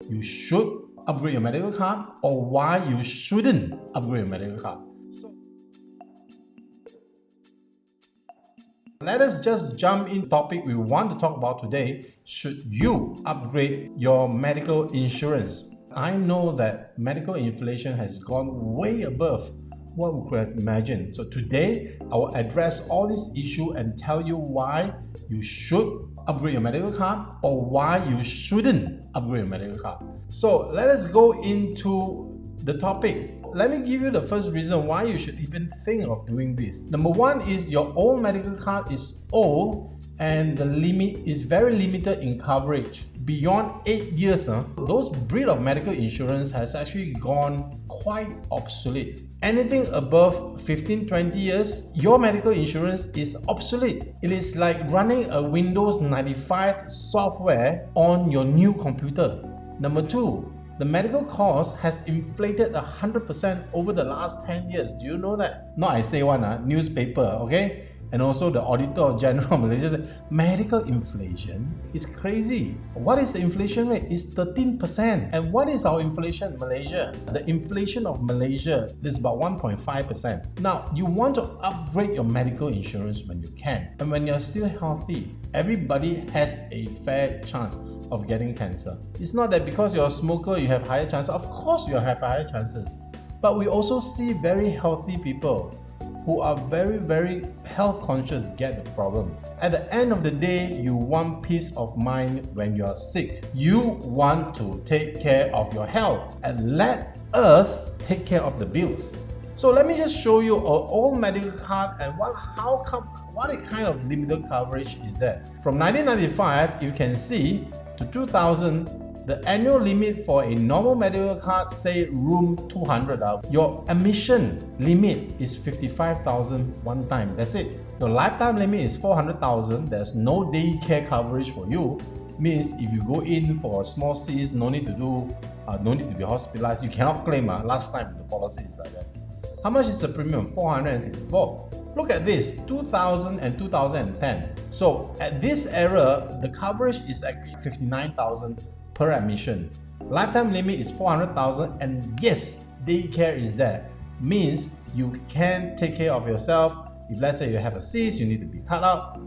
you should upgrade your medical card or why you shouldn't upgrade your medical card. So, let us just jump in the topic we want to talk about today. Should you upgrade your medical insurance? I know that medical inflation has gone way above what we could have imagined. So today, I will address all these issues and tell you why you should upgrade your medical card or why you shouldn't upgrade your medical card. So let us go into the topic. Let me give you the first reason why you should even think of doing this. Number one is your old medical card is old and the limit is very limited in coverage. Beyond 8 years, those breed of medical insurance has actually gone quite obsolete. Anything above 15-20 years, your medical insurance is obsolete. It is like running a Windows 95 software on your new computer. Number two, the medical cost has inflated 100% over the last 10 years. Do you know that? Not I say one, newspaper, okay? And also the Auditor General of Malaysia said, medical inflation is crazy. What is the inflation rate? It's 13%. And what is our inflation in Malaysia? The inflation of Malaysia is about 1.5%. Now, you want to upgrade your medical insurance when you can. And when you're still healthy, everybody has a fair chance of getting cancer. It's not that because you're a smoker, you have higher chances. Of course, you have higher chances. But we also see very healthy people who are very health conscious get the problem. At the end of the day, you want peace of mind when you are sick. You want to take care of your health and let us take care of the bills. So let me just show you an old medical card and what kind of limited coverage is there. From 1995, you can see to 2000, the annual limit for a normal medical card, say room 200, your admission limit is 55,000 one time. That's it. Your lifetime limit is 400,000. There's no daycare coverage for you. Means if you go in for a small cyst, no need to be hospitalized. You cannot claim. Last time the policy is like that. How much is the premium? 454. Look at this, 2000 and 2010. So at this era, the coverage is actually 59,000 per admission. Lifetime limit is 400,000 and yes, daycare is there. Means you can take care of yourself. If let's say you have a cyst, you need to be cut out,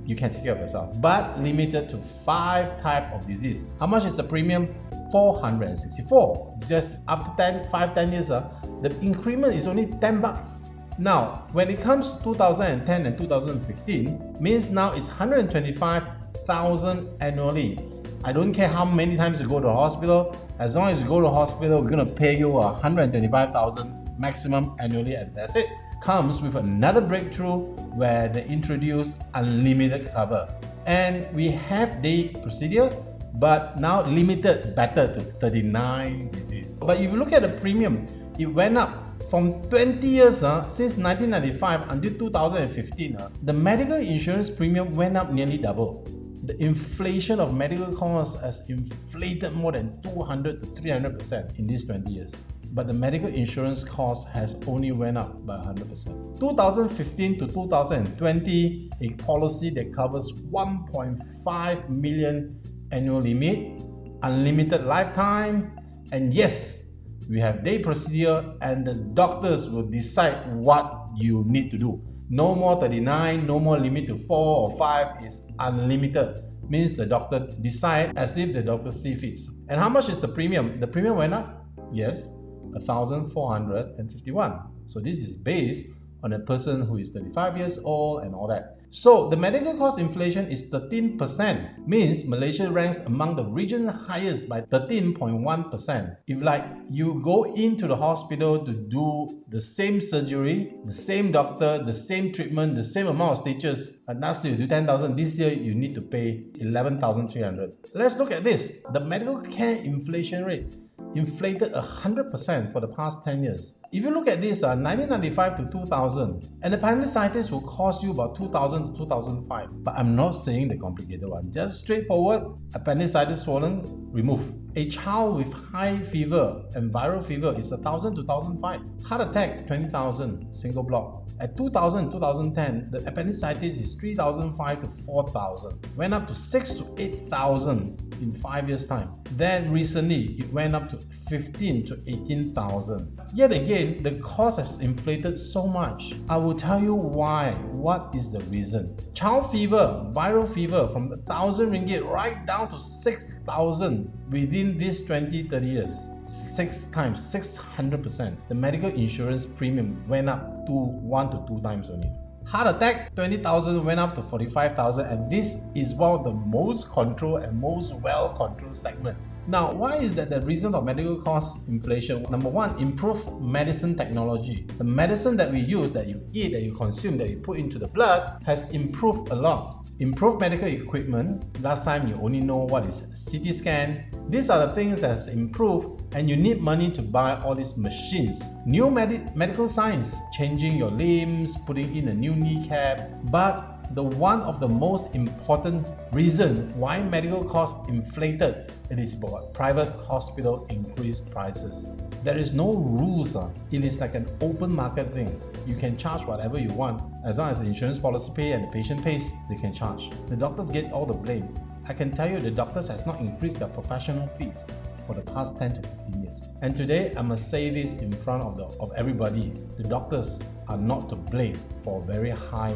you can take care of yourself. But limited to 5 types of disease. How much is the premium? 464. Just after 5-10 years, the increment is only 10 bucks. Now, when it comes to 2010 and 2015, means now it's 125,000 annually. I don't care how many times you go to the hospital. As long as you go to the hospital, we're going to pay you 125,000 maximum annually and that's it. Comes with another breakthrough where they introduce unlimited cover. And we have day procedure, but now limited better to 39 diseases. But if you look at the premium, it went up from 20 years since 1995 until 2015. The medical insurance premium went up nearly double. The inflation of medical costs has inflated more than 200 to 300% in these 20 years. But the medical insurance cost has only went up by 100%. 2015 to 2020, a policy that covers 1.5 million annual limit, unlimited lifetime, and yes, we have day procedure and the doctors will decide what you need to do. No more 39, no more limit to 4 or 5, is unlimited. Means the doctor decide as if the doctor see fits. And how much is the premium? The premium went up? Yes, 1,451. So this is based on a person who is 35 years old and all that. So the medical cost inflation is 13%, means Malaysia ranks among the region's highest by 13.1%. If like you go into the hospital to do the same surgery, the same doctor, the same treatment, the same amount of stitches, and last year you do 10,000, this year you need to pay 11,300. Let's look at this. The medical care inflation rate inflated 100% for the past 10 years. If you look at this, 1995 to 2000, and appendicitis will cost you about 2000 to 2005. But I'm not saying the complicated one. Just straightforward, appendicitis swollen, remove. A child with high fever and viral fever is 1000 to 1005. Heart attack, 20,000, single block. At 2000 2010, the appendicitis is 3005 to 4000. Went up to 6 to 8000 in 5 years' time. Then recently, it went up to 15 to 18,000. Yet again, the cost has inflated so much. I will tell you why. What is the reason? Child fever, viral fever from the 1,000 ringgit right down to 6,000 within these 20-30 years. 6 times, 600%. The medical insurance premium went up to 1 to 2 times only. Heart attack, 20,000 went up to 45,000, and this is one of the most controlled and most well-controlled segment. Now, why is that the reason of medical cost inflation? Number one, improved medicine technology. The medicine that we use, that you eat, that you consume, that you put into the blood has improved a lot. Improved medical equipment. Last time you only know what is CT scan. These are the things that's improved, and you need money to buy all these machines. New medical science, changing your limbs, putting in a new kneecap. But the one of the most important reason why medical costs inflated, it is about private hospital increased prices. There is no rules. It is like an open market thing. You can charge whatever you want. As long as the insurance policy pays and the patient pays, they can charge. The doctors get all the blame. I can tell you the doctors has not increased their professional fees for the past 10 to 15 years. And today, I must say this in front of everybody. The doctors are not to blame for very high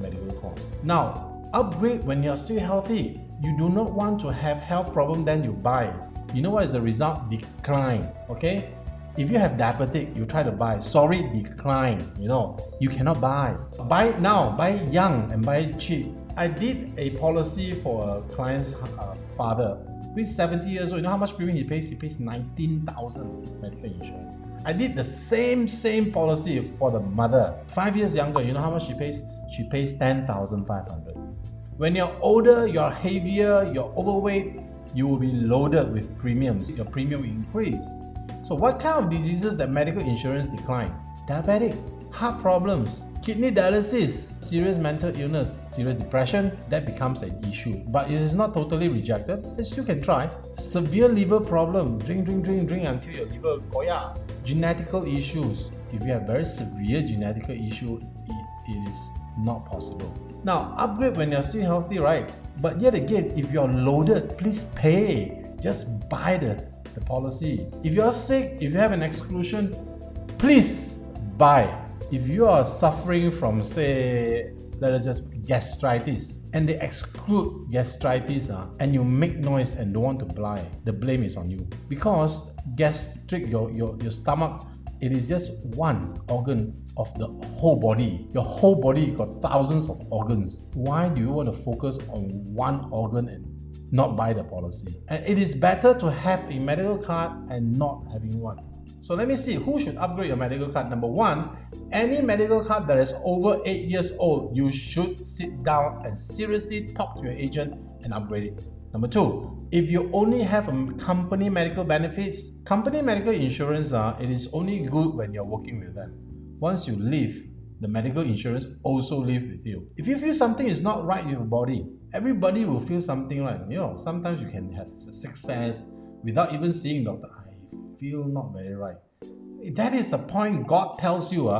medical costs. Now, upgrade when you're still healthy. You do not want to have health problem, then you buy. You know what is the result? Decline, okay? If you have diabetic, you try to buy. Sorry, decline. You cannot buy. Buy now, buy young and buy cheap. I did a policy for a client's father. He's 70 years old. You know how much premium he pays? He pays 19,000 medical insurance. I did the same policy for the mother. 5 years younger. You know how much she pays? She pays 10,500. When you're older, you're heavier, you're overweight, you will be loaded with premiums. Your premium will increase. So what kind of diseases that medical insurance decline? Diabetic, heart problems, kidney dialysis, serious mental illness, serious depression, that becomes an issue. But it is not totally rejected. You still can try. Severe liver problem, drink until your liver goya. Genetical issues. If you have very severe genetical issue, it is not possible. Now, upgrade when you're still healthy, right? But yet again, if you're loaded, please pay. Just buy the policy. If you're sick, if you have an exclusion, please buy. If you are suffering from, say, let us just gastritis, and they exclude gastritis, and you make noise and don't want to buy, the blame is on you. Because gastric, your stomach, it is just one organ of the whole body. Your whole body got thousands of organs. Why do you want to focus on one organ and not buy the policy? And it is better to have a medical card and not having one. So let me see, who should upgrade your medical card? Number one, any medical card that is over 8 years old, you should sit down and seriously talk to your agent and upgrade it. Number two, if you only have a company medical benefits, company medical insurance, it is only good when you're working with them. Once you leave, the medical insurance also live with you. If you feel something is not right with your body, everybody will feel something right. Sometimes you can have sixth sense without even seeing doctor. I feel not very right. That is the point God tells you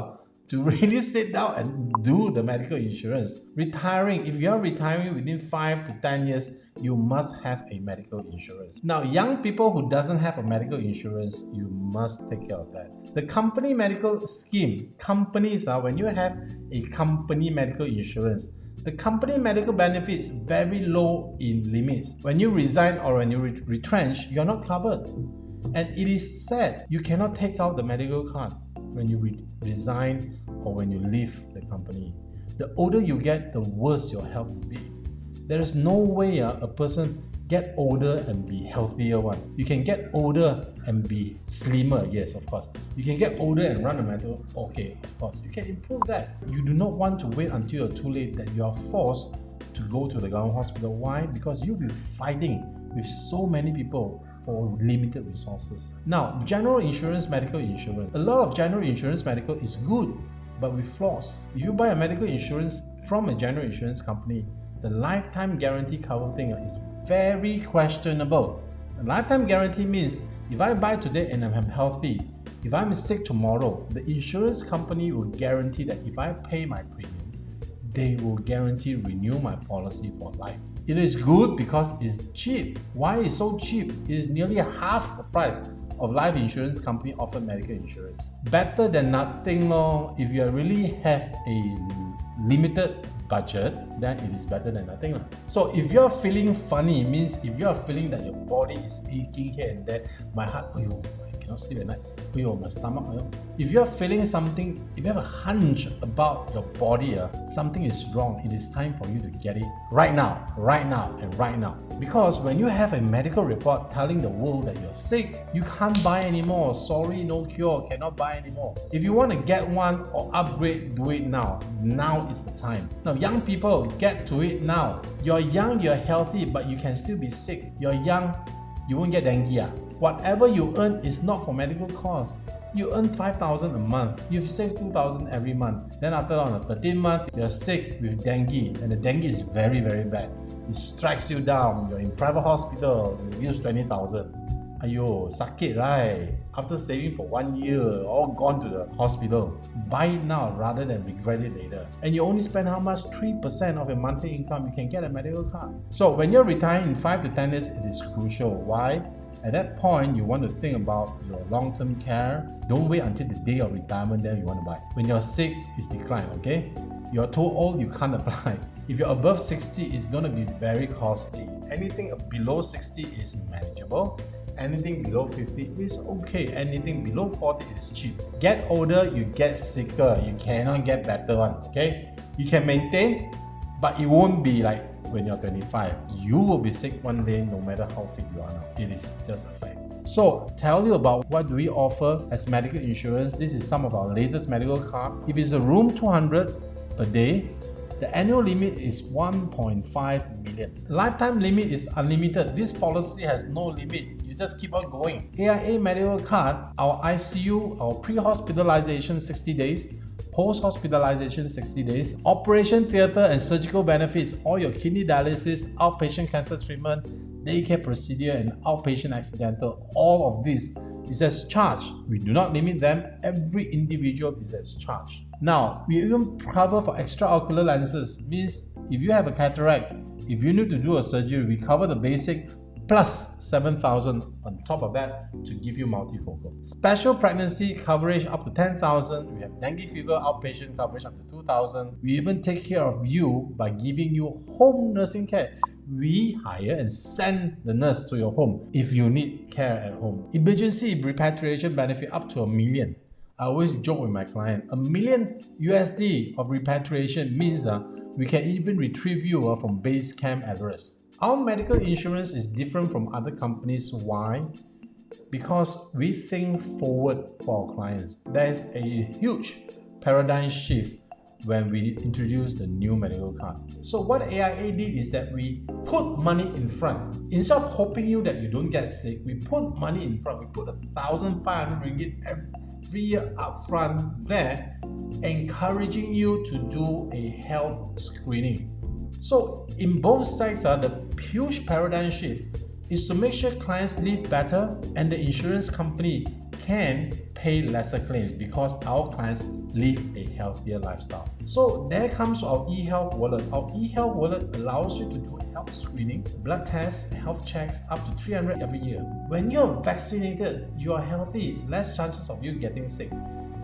to really sit down and do the medical insurance. Retiring, if you are retiring within 5 to 10 years, you must have a medical insurance. Now, young people who doesn't have a medical insurance, you must take care of that. The company medical scheme, companies, when you have a company medical insurance, the company medical benefits very low in limits. When you resign or when you retrench, you're not covered. And it is sad, you cannot take out the medical card when you resign or when you leave the company. The older you get, the worse your health will be. There is no way a person get older and be healthier one. You can get older and be slimmer, yes, of course. You can get older and run a marathon, okay, of course. You can improve that. You do not want to wait until you're too late that you are forced to go to the government hospital. Why? Because you'll be fighting with so many people for limited resources. Now, general insurance, medical insurance. A lot of general insurance medical is good, but with flaws. If you buy a medical insurance from a general insurance company, the lifetime guarantee cover thing is very questionable. A lifetime guarantee means if I buy today and I'm healthy, if I'm sick tomorrow, the insurance company will guarantee that if I pay my premium, they will guarantee renew my policy for life. It is good because it's cheap. Why is it so cheap? It is nearly half the price of life insurance company offer medical insurance. Better than nothing lor. If you really have a limited budget, then it is better than nothing. So if you're feeling funny, it means if you're feeling that your body is aching here and there, my heart, I cannot sleep at night, my stomach. If you're feeling something, if you have a hunch about your body, something is wrong, it is time for you to get it right now, and right now. Because when you have a medical report telling the world that you're sick, you can't buy anymore. Sorry, no cure, cannot buy anymore. If you want to get one or upgrade, do it now. Now is the time. Now, young people, get to it now. You're young, you're healthy, but you can still be sick. You're young, you won't get dengue. Whatever you earn is not for medical costs. You earn 5,000 a month, you've saved 2,000 every month. Then after on the 13th month, you're sick with dengue, and the dengue is very, very bad. It strikes you down, you're in private hospital, you use 20,000. Ayo, sakit, right? After saving for 1 year, all gone to the hospital. Buy it now rather than regret it later. And you only spend how much? 3% of your monthly income, you can get a medical card. So when you're retiring in 5 to 10 years, it is crucial. Why? At that point, you want to think about your long-term care. Don't wait until the day of retirement, then you want to buy. When you're sick, it's decline, okay? You're too old, you can't apply. If you're above 60, it's going to be very costly. Anything below 60 is manageable. Anything below 50 is okay. Anything below 40 is cheap. Get older, you get sicker. You cannot get better one, okay? You can maintain, but it won't be like when you're 25. You will be sick one day no matter how fit you are now. It is just a fact. So, tell you about what do we offer as medical insurance. This is some of our latest medical card. If it's a room 200 per day, the annual limit is 1.5 million. Lifetime limit is unlimited. This policy has no limit. You just keep on going. AIA Medical Card, our ICU, our pre-hospitalization 60 days, post-hospitalization 60 days, operation theatre and surgical benefits, all your kidney dialysis, outpatient cancer treatment, daycare procedure and outpatient accidental, all of this is as charged. We do not limit them. Every individual is as charged. Now, we even cover for extraocular lenses. Means if you have a cataract, if you need to do a surgery, we cover the basic plus 7,000 on top of that to give you multifocal. Special pregnancy coverage up to 10,000. We have dengue fever outpatient coverage up to 2,000. We even take care of you by giving you home nursing care. We hire and send the nurse to your home if you need care at home. Emergency repatriation benefit up to $1 million. I always joke with my client, $1 million USD of repatriation means we can even retrieve you from base camp Everest. Our medical insurance is different from other companies. Why? Because we think forward for our clients. There's a huge paradigm shift when we introduce the new medical card. So what AIA did is that we put money in front. Instead of hoping you that you don't get sick, we put money in front. We put 1,500 ringgit every year up front there, encouraging you to do a health screening. So in both sides, the huge paradigm shift is to make sure clients live better and the insurance company can pay lesser claims because our clients live a healthier lifestyle. So there comes our eHealth wallet. Our eHealth wallet allows you to do health screening, blood tests, health checks up to 300 every year. When you're vaccinated, you are healthy, less chances of you getting sick.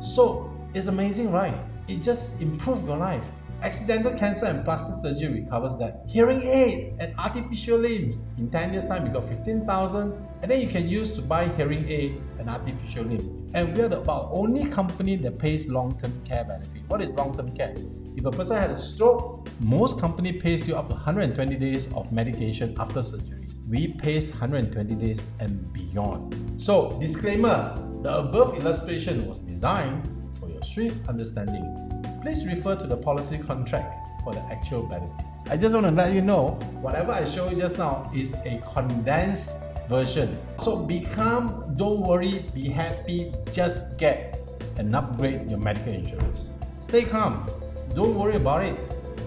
So it's amazing, right? It just improves your life. Accidental cancer and plastic surgery covers that. Hearing aid and artificial limbs. In 10 years time, you got 15,000 and then you can use to buy hearing aid and artificial limb. And we are the about only company that pays long-term care benefit. What is long-term care? If a person had a stroke, most company pays you up to 120 days of medication after surgery. We pays 120 days and beyond. So, disclaimer, the above illustration was designed for your swift understanding. Please refer to the policy contract for the actual benefits. I just want to let you know, whatever I showed you just now is a condensed version. So be calm, don't worry, be happy, just get and upgrade your medical insurance. Stay calm, don't worry about it.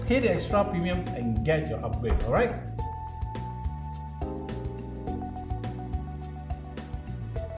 Pay the extra premium and get your upgrade, alright?